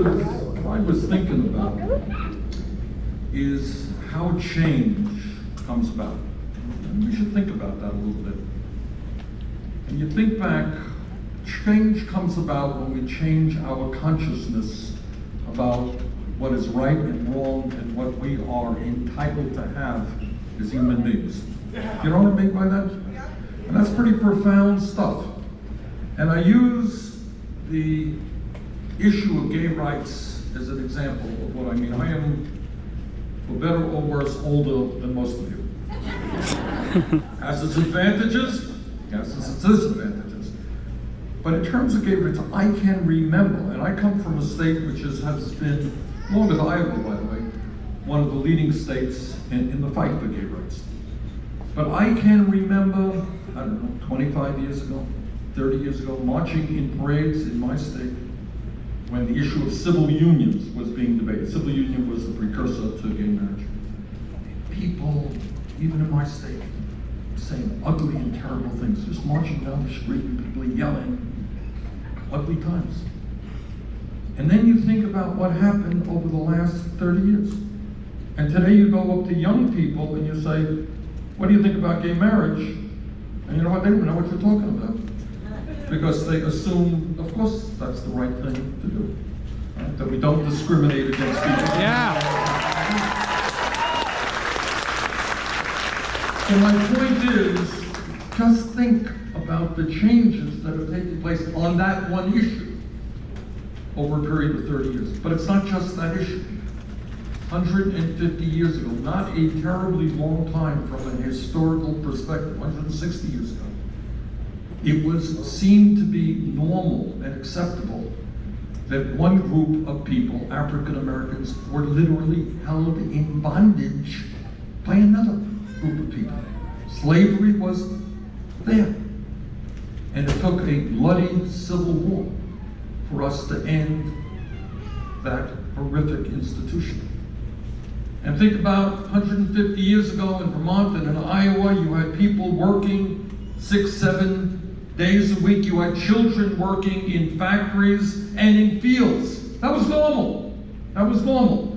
was thinking about is how change comes about. And we should think about that a little bit. And you think back, change comes about when we change our consciousness about what is right and wrong and what we are entitled to have as human beings. You know what I mean by that? And that's pretty profound stuff. And I use the issue of gay rights as an example of what I mean. I am, for better or worse, older than most of you. Has its advantages, has its disadvantages. But in terms of gay rights, I can remember, and I come from a state which has been, along with Iowa, by the way, one of the leading states in the fight for gay rights. But I can remember, I don't know, 25 years ago, 30 years ago, marching in parades in my state when the issue of civil unions was being debated. Civil union was the precursor to gay marriage. People, even in my state, saying ugly and terrible things, just marching down the street and people yelling, ugly times. And then you think about what happened over the last 30 years. And today you go up to young people and you say, what do you think about gay marriage? And you know what, they don't know what you're talking about. Because they assume, of course, that's the right thing to do. Right? That we don't discriminate against people. Yeah. So my point is, just think about the changes that have taken place on that one issue over a period of 30 years. But it's not just that issue. 150 years ago, not a terribly long time from a historical perspective, 160 years ago, it seemed to be normal and acceptable that one group of people, African Americans, were literally held in bondage by another group of people. Slavery was there. And it took a bloody civil war for us to end that horrific institution. And think about 150 years ago in Vermont and in Iowa, you had people working 6, 7 days a week. You had children working in factories and in fields. That was normal. That was normal.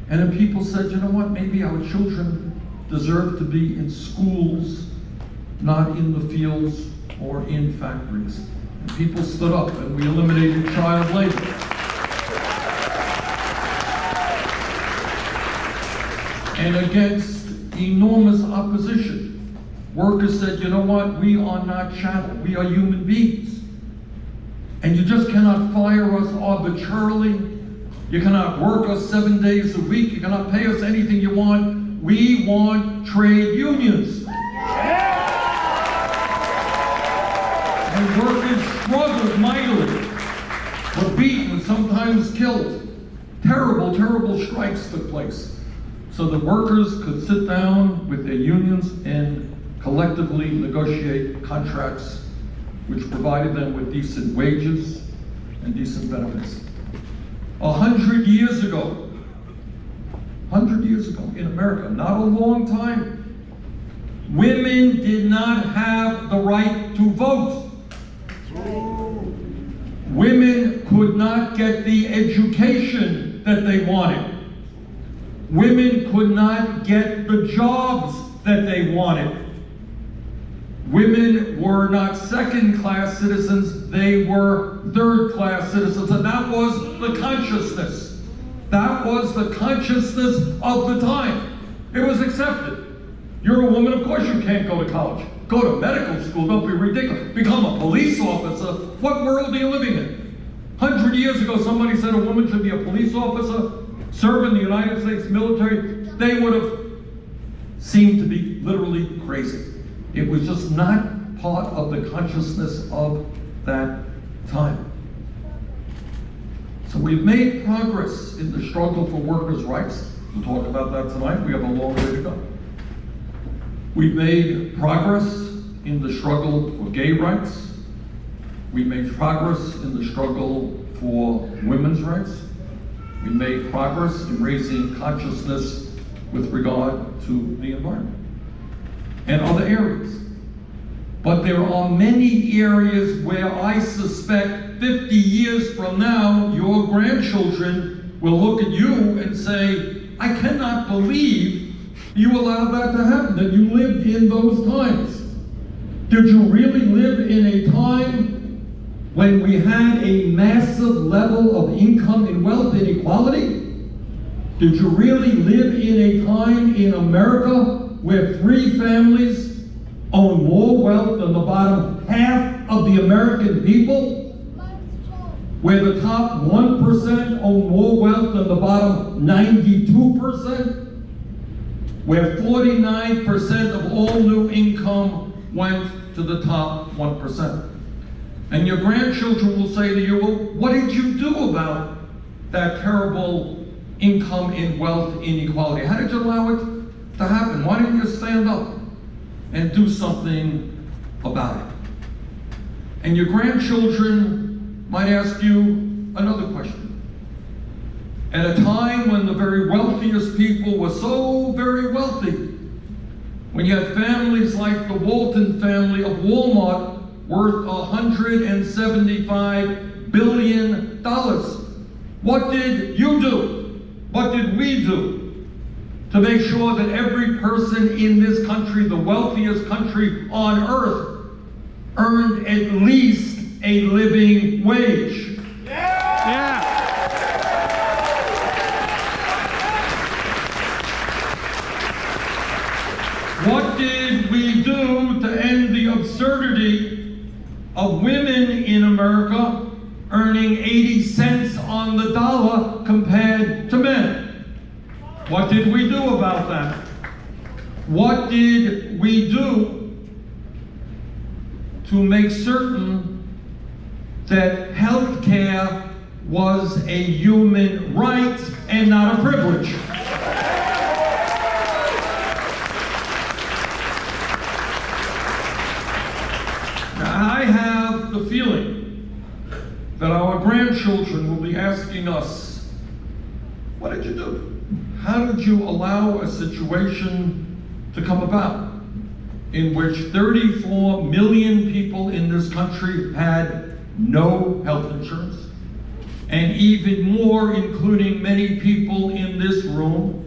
And then people said, you know what, maybe our children deserve to be in schools, not in the fields or in factories. And people stood up and we eliminated child labor. And against enormous opposition, workers said, you know what, we are not chattel, we are human beings. And you just cannot fire us arbitrarily. You cannot work us 7 days a week. You cannot pay us anything you want. We want trade unions. And workers struggled mightily, were beaten, sometimes killed. Terrible, terrible strikes took place. So the workers could sit down with their unions and collectively negotiate contracts which provided them with decent wages and decent benefits. 100 years ago in America, not a long time, women did not have the right to vote. Women could not get the education that they wanted. Women could not get the jobs that they wanted. Women were not second-class citizens, they were third-class citizens, and that was the consciousness. That was the consciousness of the time. It was accepted. You're a woman, of course you can't go to college. Go to medical school, don't be ridiculous. Become a police officer. What world are you living in? 100 years ago, somebody said a woman should be a police officer, serve in the United States military. They would have seemed to be literally crazy. It was just not part of the consciousness of that time. So we've made progress in the struggle for workers' rights. We'll talk about that tonight. We have a long way to go. We've made progress in the struggle for gay rights. We made progress in the struggle for women's rights. We made progress in raising consciousness with regard to the environment and other areas. But there are many areas where I suspect 50 years years from now, your grandchildren will look at you and say, I cannot believe you allowed that to happen, that you lived in those times. Did you really live in a time when we had a massive level of income and wealth inequality? Did you really live in a time in America where 3 families own more wealth than the bottom half of the American people? Where the top 1% own more wealth than the bottom 92%? Where 49% of all new income went to the top 1%. And your grandchildren will say to you, well, what did you do about that terrible income and wealth inequality? How did you allow it to happen? Why didn't you stand up and do something about it? And your grandchildren might ask you another question. At a time when the very wealthiest people were so very wealthy, when you had families like the Walton family of Walmart worth $175 billion, what did you do? What did we do to make sure that every person in this country, the wealthiest country on earth, earned at least a living wage? Yeah. What did we do to end the absurdity of women in America earning 80 cents on the dollar compared to men? What did we do about that? What did we do to make certain that health care was a human right and not a privilege? I have the feeling that our grandchildren will be asking us, what did you do? How did you allow a situation to come about in which 34 million people in this country had no health insurance, and even more, including many people in this room,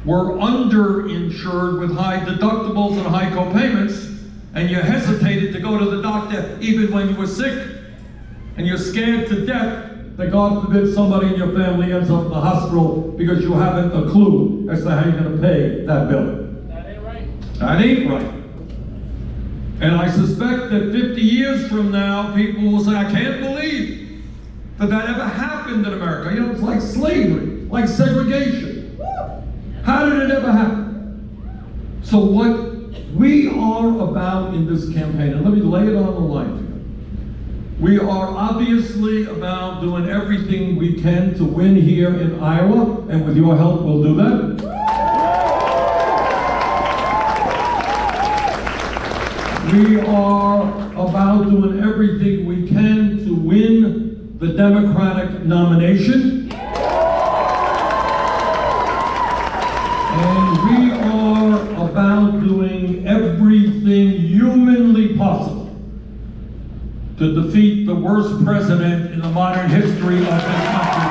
were underinsured with high deductibles and high co-payments, and you hesitated to go to the doctor even when you were sick, and you're scared to death that God forbid somebody in your family ends up in the hospital because you haven't a clue as to how you're going to pay that bill. That ain't right. That ain't right. And I suspect that 50 years from now, people will say, I can't believe that that ever happened in America. You know, it's like slavery, like segregation. How did it ever happen? So what we are about in this campaign, and let me lay it on the line for you. We are obviously about doing everything we can to win here in Iowa, and with your help, we'll do that. We are about doing everything we can to win the Democratic nomination. And we are about doing everything humanly possible to defeat the worst president in the modern history of this country.